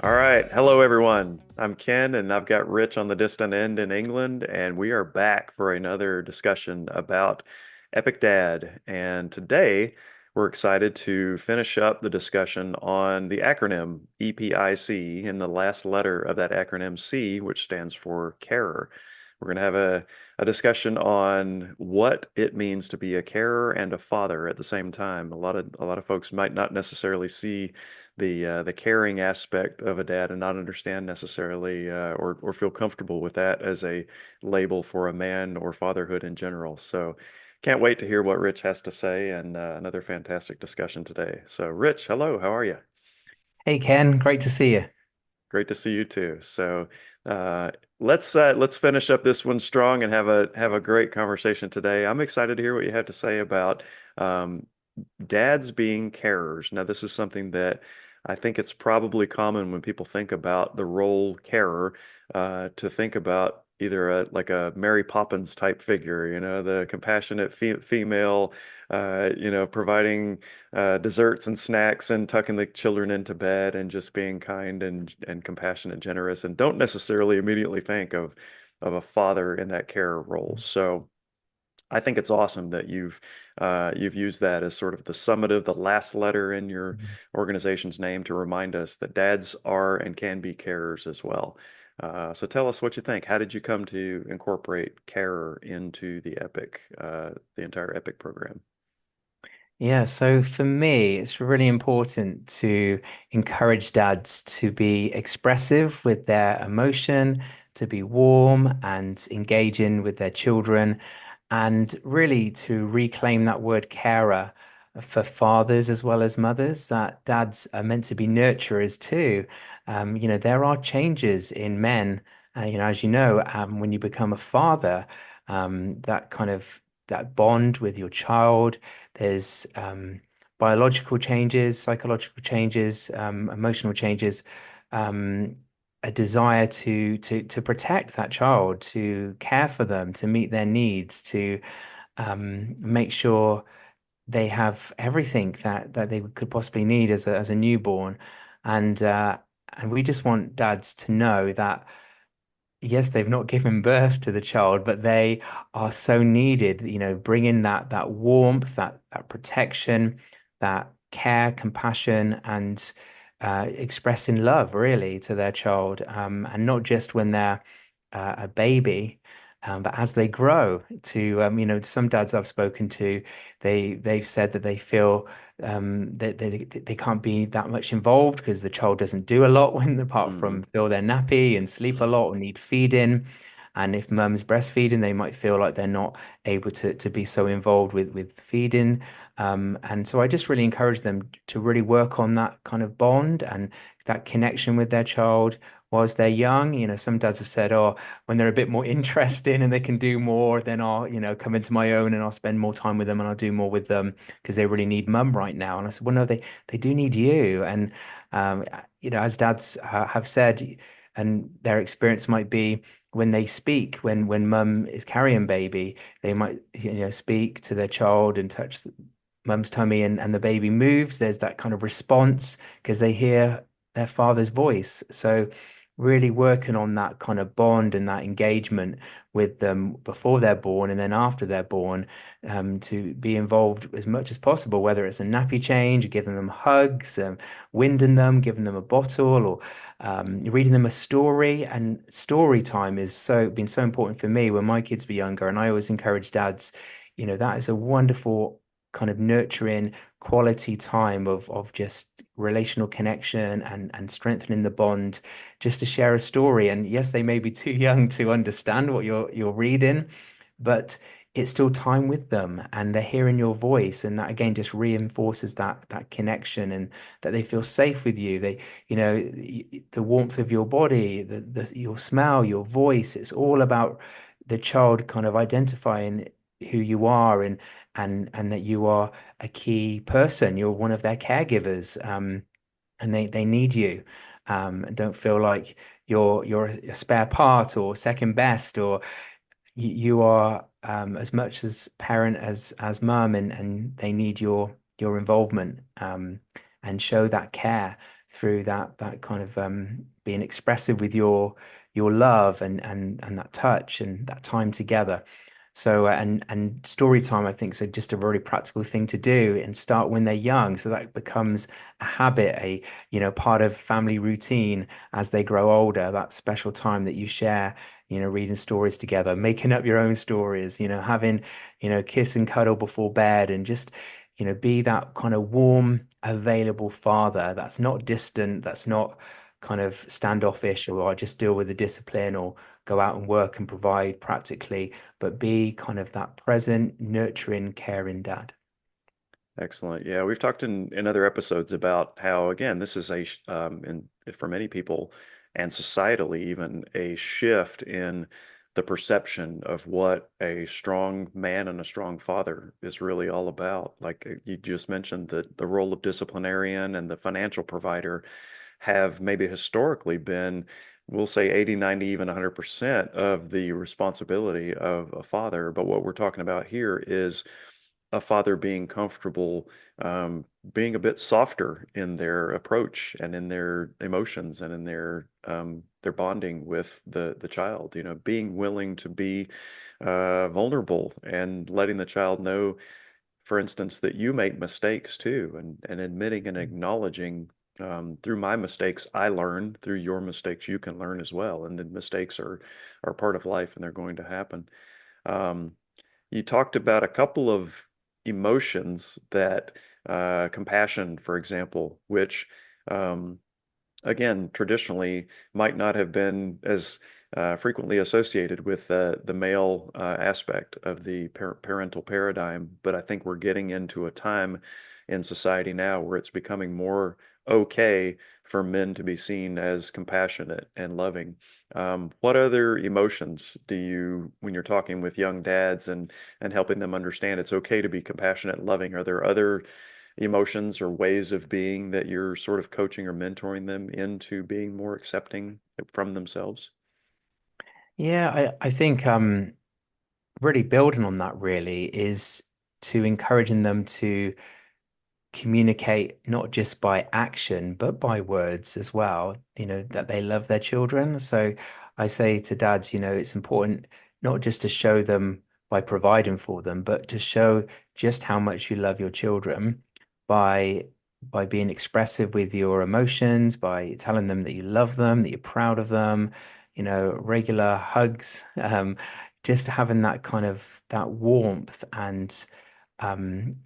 All right. Hello, everyone. I'm Ken, and I've got Rich on the distant end in England, and we are back for another discussion about Epic Dad. And today, we're excited to finish up the discussion on the acronym E.P.I.C. and the last letter of that acronym C, which stands for carer. We're going to have a discussion on what it means to be a carer and a father at the same time. A lot of folks might not necessarily see the caring aspect of a dad and not understand necessarily or feel comfortable with that as a label for a man or fatherhood in general. So can't wait to hear what Rich has to say and another fantastic discussion today. So Rich, hello, how are you? Hey Ken, great to see you. Great to see you too. So uh, let's finish up this one strong and have a great conversation today. I'm excited to hear what you have to say about um, dads being carers. Now, this is something that I think it's probably common when people think about the role carer to think about either like a Mary Poppins type figure, the compassionate female, providing desserts and snacks and tucking the children into bed and just being kind and compassionate, generous, and don't necessarily immediately think of a father in that carer role. So. I think it's awesome that you've used that as sort of the summative, the last letter in your organization's name to remind us that dads are and can be carers as well. So tell us what you think. How did you come to incorporate carer into the entire EPIC program? Yeah, so for me, it's really important to encourage dads to be expressive with their emotion, to be warm and engaging with their children, and really to reclaim that word carer for fathers as well as mothers, that dads are meant to be nurturers too. There are changes in men, as you know, when you become a father, that kind of that bond with your child. There's biological changes, psychological changes, emotional changes, um, a desire to protect that child, to care for them, to meet their needs, to make sure they have everything that they could possibly need as a newborn, and uh, and we just want dads to know that yes, they've not given birth to the child, but they are so needed, bringing that warmth, that protection, that care, compassion, and expressing love really to their child, and not just when they're a baby. But as they grow to, some dads I've spoken to, they've said that they feel that they can't be that much involved because the child doesn't do a lot when apart Hmm. from fill their nappy and sleep a lot or need feeding. And if mum's breastfeeding, they might feel like they're not able to be so involved with feeding. And so I just really encourage them to really work on that kind of bond and that connection with their child whilst they're young. Some dads have said, oh, when they're a bit more interesting and they can do more, then I'll, come into my own and I'll spend more time with them and I'll do more with them because they really need mum right now. And I said, well, no, they do need you. And as dads have said, and their experience might be when they speak, when mum is carrying baby, they might, speak to their child and touch mum's tummy and the baby moves. There's that kind of response because they hear their father's voice. So really working on that kind of bond and that engagement with them before they're born and then after they're born, to be involved as much as possible, whether it's a nappy change, giving them hugs, winding them, giving them a bottle, or reading them a story. And story time is so been so important for me when my kids were younger. And I always encourage dads, that is a wonderful kind of nurturing quality time of just relational connection and strengthening the bond just to share a story. And yes, they may be too young to understand what you're reading, but it's still time with them and they're hearing your voice. And that again just reinforces that connection and that they feel safe with you. The warmth of your body, your smell, your voice, it's all about the child kind of identifying who you are and that you are a key person. You're one of their caregivers. And they need you. And don't feel like you're a spare part or second best, or you are as much as parent as mum, and they need your involvement, and show that care through that kind of being expressive with your love and that touch and that time together. So and story time, I think, so just a very practical thing to do and start when they're young, so that becomes a habit, a part of family routine as they grow older. That special time that you share, reading stories together, making up your own stories, having kiss and cuddle before bed, and just be that kind of warm, available father that's not distant, that's not kind of standoffish, or I just deal with the discipline or go out and work and provide practically, but be kind of that present, nurturing, caring dad. Excellent. Yeah, we've talked in other episodes about how, again, this is for many people and societally even a shift in the perception of what a strong man and a strong father is really all about. Like you just mentioned, the role of disciplinarian and the financial provider have maybe historically been, we'll say 80, 90, even 100% of the responsibility of a father. But what we're talking about here is a father being comfortable, being a bit softer in their approach and in their emotions and in their bonding with the child. You know, being willing to be vulnerable and letting the child know, for instance, that you make mistakes too, and admitting and acknowledging. Through my mistakes, I learn. Through your mistakes, you can learn as well. And the mistakes are part of life, and they're going to happen. Um, you talked about a couple of emotions that compassion, for example, which um, again, traditionally might not have been as frequently associated with the male aspect of the parental paradigm. But I think we're getting into a time in society now where it's becoming more okay for men to be seen as compassionate and loving. What other emotions do you, when you're talking with young dads and helping them understand it's okay to be compassionate and loving, are there other emotions or ways of being that you're sort of coaching or mentoring them into being more accepting from themselves? Yeah, I think really building on that really is to encouraging them to communicate not just by action, but by words as well, that they love their children. So I say to dads, it's important not just to show them by providing for them, but to show just how much you love your children by by being expressive with your emotions, by telling them that you love them, that you're proud of them, regular hugs, just having that kind of that warmth and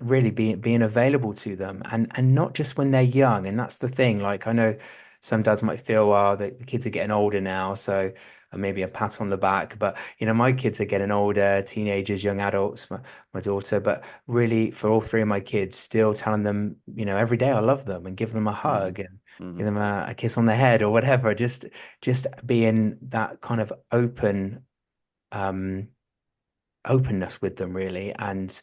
really being available to them, and not just when they're young. And that's the thing. Like I know some dads might feel, well, the kids are getting older now, so maybe a pat on the back. But my kids are getting older, teenagers, young adults, my daughter. But really, for all three of my kids, still telling them, every day I love them and give them a Hmm. hug and give Hmm. them a kiss on the head or whatever. Just being that kind of um, openness with them, really, and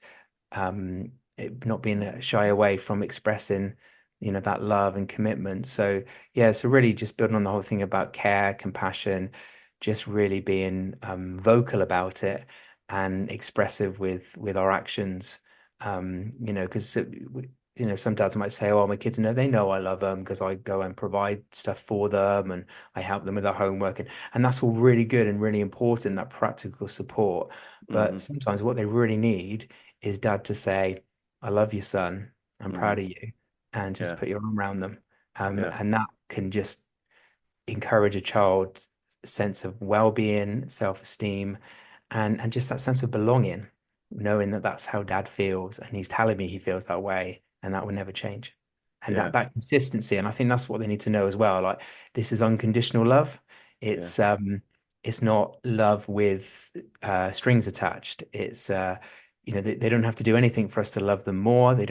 not being shy away from expressing, that love and commitment. So yeah, so really just building on the whole thing about care, compassion, just really being vocal about it and expressive with our actions. Because some dads might say, "Oh, my kids know they know I love them because I go and provide stuff for them and I help them with their homework," and that's all really good and really important, that practical support. But Hmm. sometimes what they really need is dad to say, I love you, son. I'm proud Hmm. of you. And just Yeah. put your arm around them. Yeah. And that can just encourage a child's sense of well-being, self-esteem, and just that sense of belonging, knowing that that's how dad feels, and he's telling me he feels that way, and that will never change. And Yeah. that consistency, and I think that's what they need to know as well. Like this is unconditional love. Yeah. It's not love with strings attached. It's they don't have to do anything for us to love them more. They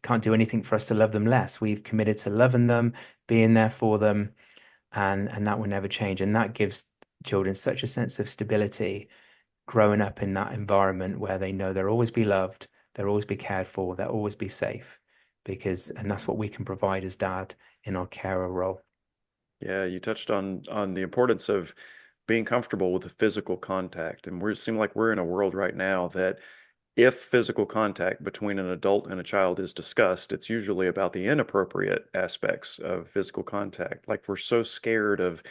can't do anything for us to love them less. We've committed to loving them, being there for them, and that will never change. And that gives children such a sense of stability growing up in that environment where they know they'll always be loved, they'll always be cared for, they'll always be safe, and that's what we can provide as dad in our carer role. Yeah. You touched on the importance of being comfortable with the physical contact, and we seem like we're in a world right now that if physical contact between an adult and a child is discussed, it's usually about the inappropriate aspects of physical contact. Like we're so scared of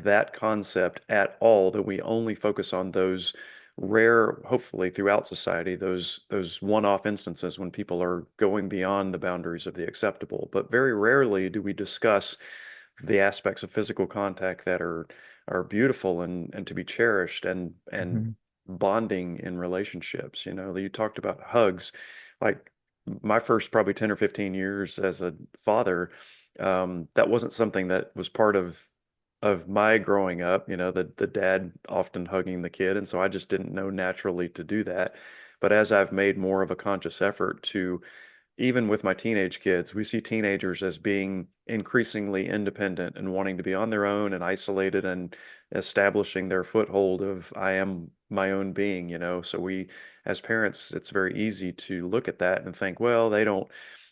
that concept at all that we only focus on those rare, hopefully throughout society, those one-off instances when people are going beyond the boundaries of the acceptable. But very rarely do we discuss the aspects of physical contact that are beautiful and to be cherished and Mhm. bonding in relationships. You know, you talked about hugs. Like my first probably 10 or 15 years as a father, that wasn't something that was part of my growing up, you know, the dad often hugging the kid, and so I just didn't know naturally to do that. But as I've made more of a conscious effort to, even with my teenage kids, we see teenagers as being increasingly independent and wanting to be on their own and isolated and establishing their foothold of I am my own being, you know. So we, as parents, it's very easy to look at that and think, well, they don't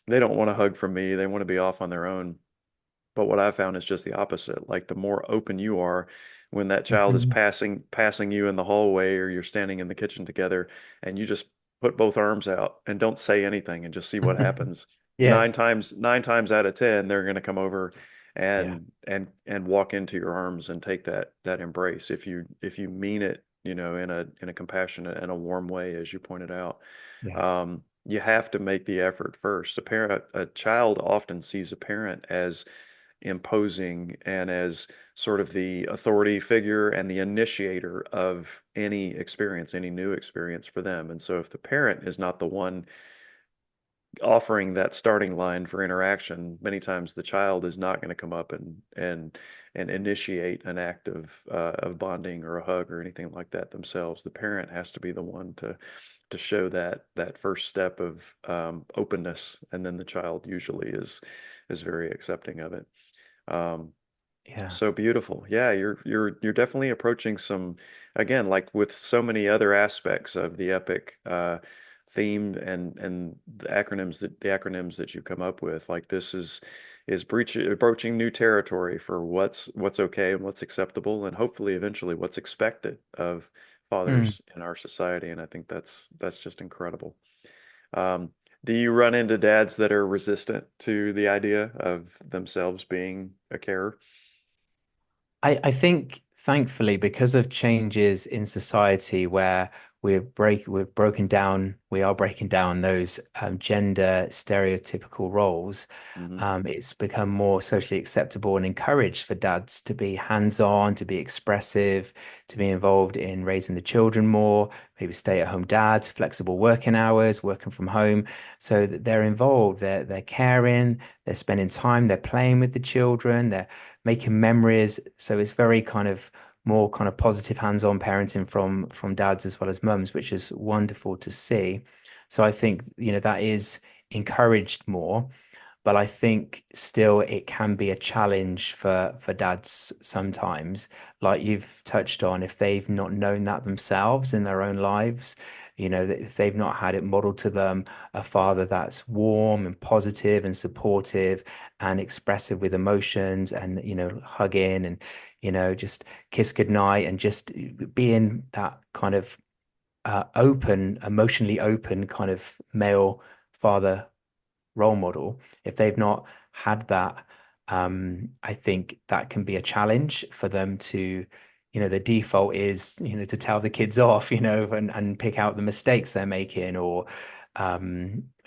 want a hug from me. They want to be off on their own. But what I found is just the opposite. Like the more open you are when that child is Mhm. passing you in the hallway or you're standing in the kitchen together and you just put both arms out and don't say anything and just see what happens. Yeah, Nine times out of ten, they're going to come over yeah, and walk into your arms and take that embrace if you mean it, you know, in a compassionate and a warm way, as you pointed out. yeah, You have to make the effort first. A child often sees a parent as imposing and as sort of the authority figure and the initiator of any experience, any new experience for them. And so if the parent is not the one offering that starting line for interaction, many times the child is not going to come up and initiate an act of bonding or a hug or anything like that themselves. The parent has to be the one to show that first step of openness, and then the child usually is very accepting of it. Um, yeah. so beautiful. Yeah, you're definitely approaching some, again, like with so many other aspects of the epic theme and the acronyms that you come up with. Like this is approaching new territory for what's okay and what's acceptable, and hopefully eventually what's expected of Mm. fathers in our society. And I think that's just incredible. Um, do you run into dads that are resistant to the idea of themselves being a carer? I think thankfully because of changes in society where we are breaking down those gender stereotypical roles. Hmm. It's become more socially acceptable and encouraged for dads to be hands-on, to be expressive, to be involved in raising the children more, maybe stay-at-home dads, flexible working hours, working from home, so that they're involved, they're caring, they're spending time, they're playing with the children, they're making memories. So it's very kind of more kind of positive hands-on parenting from dads as well as mums, which is wonderful to see. So I think, that is encouraged more, but I think still it can be a challenge for dads sometimes, like you've touched on, if they've not known that themselves in their own lives, if they've not had it modeled to them, a father that's warm and positive and supportive and expressive with emotions and, hugging and, just kiss goodnight and just being that kind of emotionally open kind of male father role model, if they've not had that, I think that can be a challenge for them to, the default is, to tell the kids off, and pick out the mistakes they're making or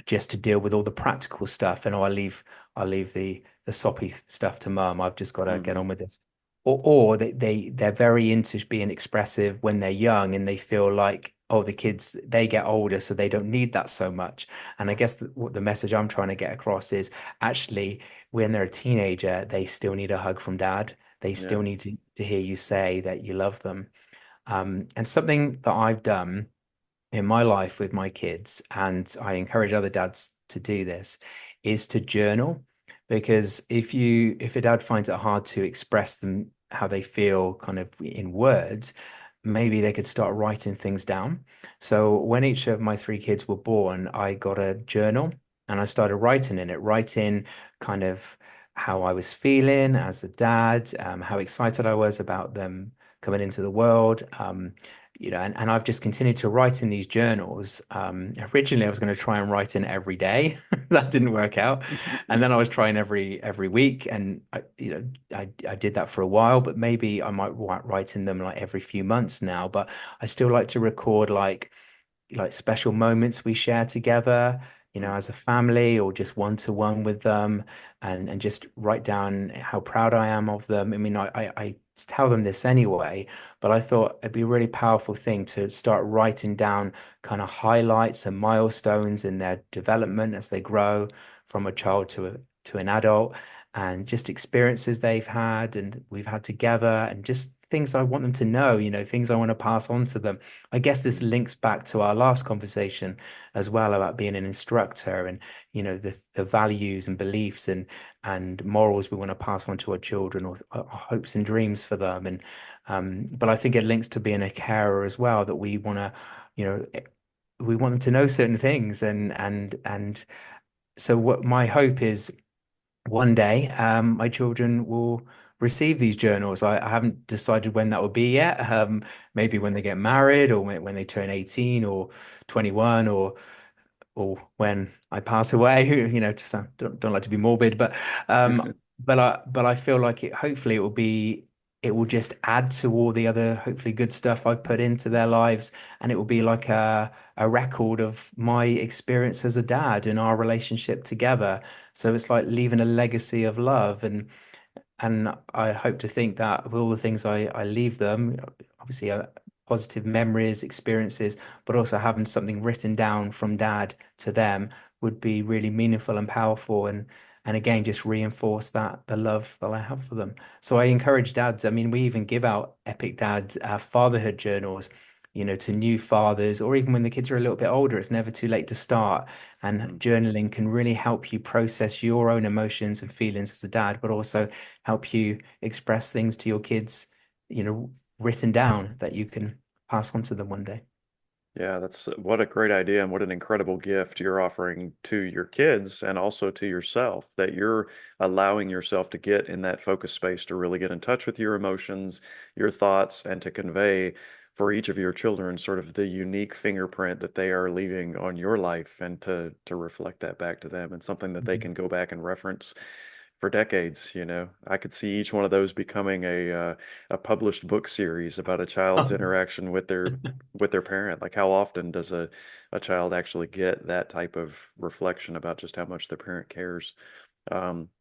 just to deal with all the practical stuff. And I'll leave the soppy stuff to mum. I've just got to get Hmm. on with this. Or they're very into being expressive when they're young and they feel like, oh, the kids, they get older, so they don't need that so much. And I guess what the message I'm trying to get across is actually when they're a teenager, they still need a hug from dad. They still Yeah. need to hear you say that you love them. And something that I've done in my life with my kids, and I encourage other dads to do this, is to journal. Because if a dad finds it hard to express them how they feel kind of in words, maybe they could start writing things down. So when each of my three kids were born, I got a journal and I started writing in it, writing kind of how I was feeling as a dad, how excited I was about them coming into the world, and I've just continued to write in these journals. Originally, I was going to try and write in every day. That didn't work out. And then I was trying every week, and I did that for a while, but maybe I might write in them like every few months now. But I still like to record like special moments we share together, as a family or just one to one with them, and just write down how proud I am of them. I mean, I tell them this anyway, but I thought it'd be a really powerful thing to start writing down kind of highlights and milestones in their development as they grow from a child to an adult, and just experiences they've had and we've had together, and just things I want them to know, things I want to pass on to them. I guess this Mm. links back to our last conversation as well about being an instructor, and the values and beliefs and morals we want to pass on to our children, or hopes and dreams for them. And but I think it links to being a carer as well, that we want to, you know we want them to know certain things, and so what my hope is, one day, my children will receive these journals. I haven't decided when that will be yet. Maybe when they get married, or when they turn 18 or 21, or when I pass away. Just don't like to be morbid, but I feel like hopefully it will just add to all the other hopefully good stuff I've put into their lives, and it will be like a record of my experience as a dad and our relationship together. So it's like leaving a legacy of love, and I hope to think that with all the things I leave them, obviously positive memories, experiences, but also having something written down from dad to them would be really meaningful and powerful, and again just reinforce that the love that I have for them. So I encourage dads. I mean, we even give out Epic Dads fatherhood journals, to new fathers, or even when the kids are a little bit older. It's never too late to start. And Mm. journaling can really help you process your own emotions and feelings as a dad, but also help you express things to your kids, you know, written down that you can pass on to them one day. Yeah, that's what a great idea and what an incredible gift you're offering to your kids and also to yourself, that you're allowing yourself to get in that focus space to really get in touch with your emotions, your thoughts, and to convey for each of your children sort of the unique fingerprint that they are leaving on your life, and to reflect that back to them and something that they Mhm. can go back and reference for decades. I could see each one of those becoming a published book series about a child's Oh, interaction with their parent. Like, how often does a child actually get that type of reflection about just how much their parent cares?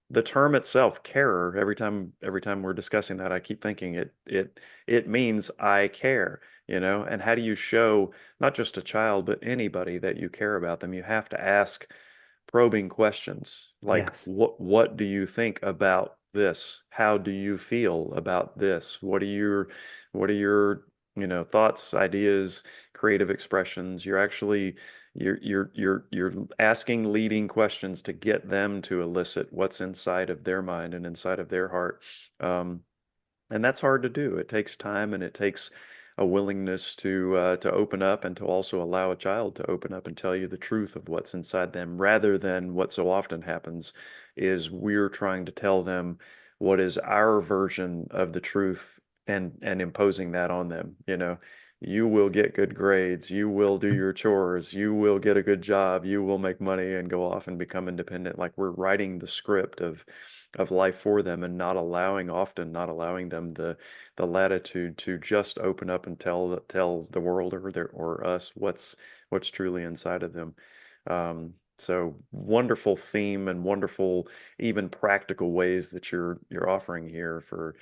The term itself, carer, every time we're discussing that, I keep thinking it means I care, and how do you show not just a child, but anybody that you care about them? You have to ask probing questions like, yes. what do you think about this? How do you feel about this? What are your thoughts, ideas, creative expressions? You're asking leading questions to get them to elicit what's inside of their mind and inside of their heart. Um, and that's hard to do. It takes time, and it takes a willingness to open up, and to also allow a child to open up and tell you the truth of what's inside them, rather than what so often happens is we're trying to tell them what is our version of the truth, and imposing that on them. You will get good grades, you will do your chores, you will get a good job, you will make money and go off and become independent. Like, we're writing the script of life for them, and not allowing them the latitude to just open up and tell the world, or us, what's truly inside of them. So wonderful theme, and wonderful, even practical ways that you're offering here for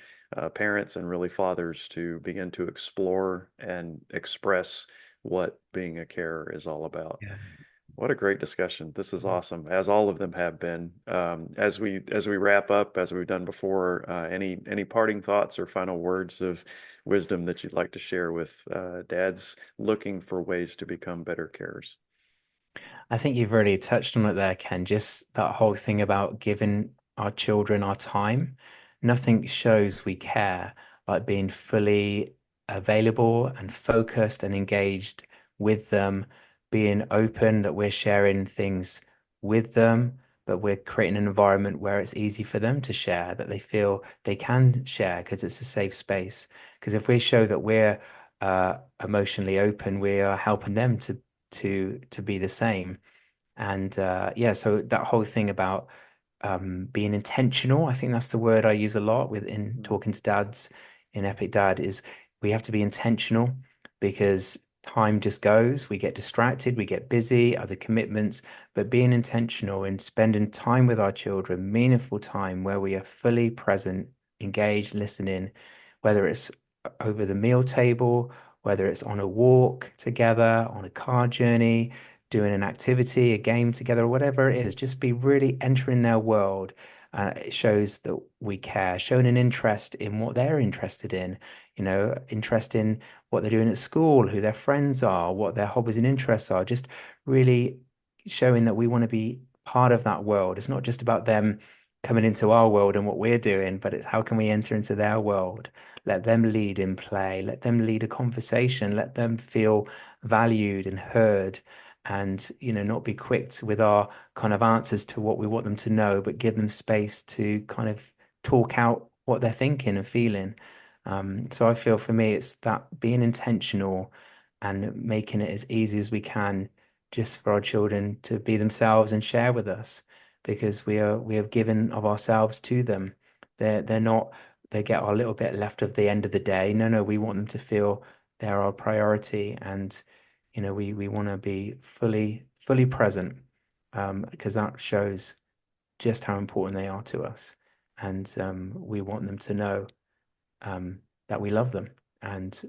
parents and really fathers to begin to explore and express what being a carer is all about. Yeah. What a great discussion. This is awesome, as all of them have been. As we wrap up, as we've done before, any parting thoughts or final words of wisdom that you'd like to share with dads looking for ways to become better carers? I think you've really touched on it there, Ken. Just that whole thing about giving our children our time. Nothing shows we care like being fully available and focused and engaged with them, being open that we're sharing things with them, but we're creating an environment where it's easy for them to share, that they feel they can share because it's a safe space. Because if we show that we're emotionally open, we are helping them to be the same. And yeah, so that whole thing about being intentional, I think that's the word I use a lot with in talking to dads in Epic Dad is we have to be intentional because time just goes, we get distracted, we get busy, other commitments, but being intentional and spending time with our children, meaningful time where we are fully present, engaged, listening, whether it's over the meal table, whether it's on a walk together, on a car journey, doing an activity, a game together, or whatever it is, just be really entering their world. It shows that we care, showing an interest in what they're interested in, interest in what they're doing at school, who their friends are, what their hobbies and interests are, just really showing that we want to be part of that world. It's not just about them coming into our world and what we're doing, but it's how can we enter into their world? Let them lead in play, let them lead a conversation, let them feel valued and heard and not be quick with our kind of answers to what we want them to know, but give them space to kind of talk out what they're thinking and feeling. So I feel for me, it's that being intentional and making it as easy as we can just for our children to be themselves and share with us because we have given of ourselves to them. They're not they get a little bit left of the end of the day. No, no, we want them to feel they're our priority and we want to be fully present because that shows just how important they are to us. And we want them to know um, that we love them and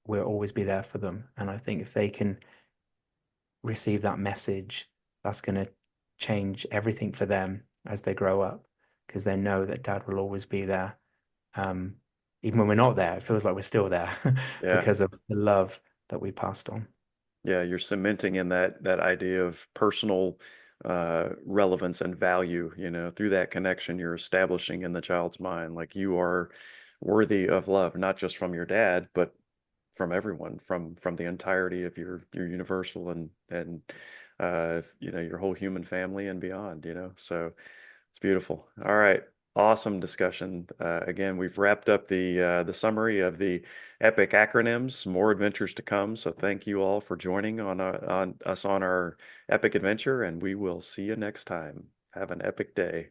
we'll always be there for them. And I think if they can receive that message, that's going to change everything for them as they grow up because they know that dad will always be there. Um, Even when we're not there, it feels like we're still there Yeah. because of the love that we passed on. Yeah, you're cementing in that idea of personal relevance and value, through that connection you're establishing in the child's mind, like you are worthy of love, not just from your dad, but from everyone, from the entirety of your universal and your whole human family and beyond, So it's beautiful. All right. Awesome discussion. Again, we've wrapped up the summary of the EPIC acronyms. More adventures to come. So thank you all for joining on us on our epic adventure, and we will see you next time. Have an epic day.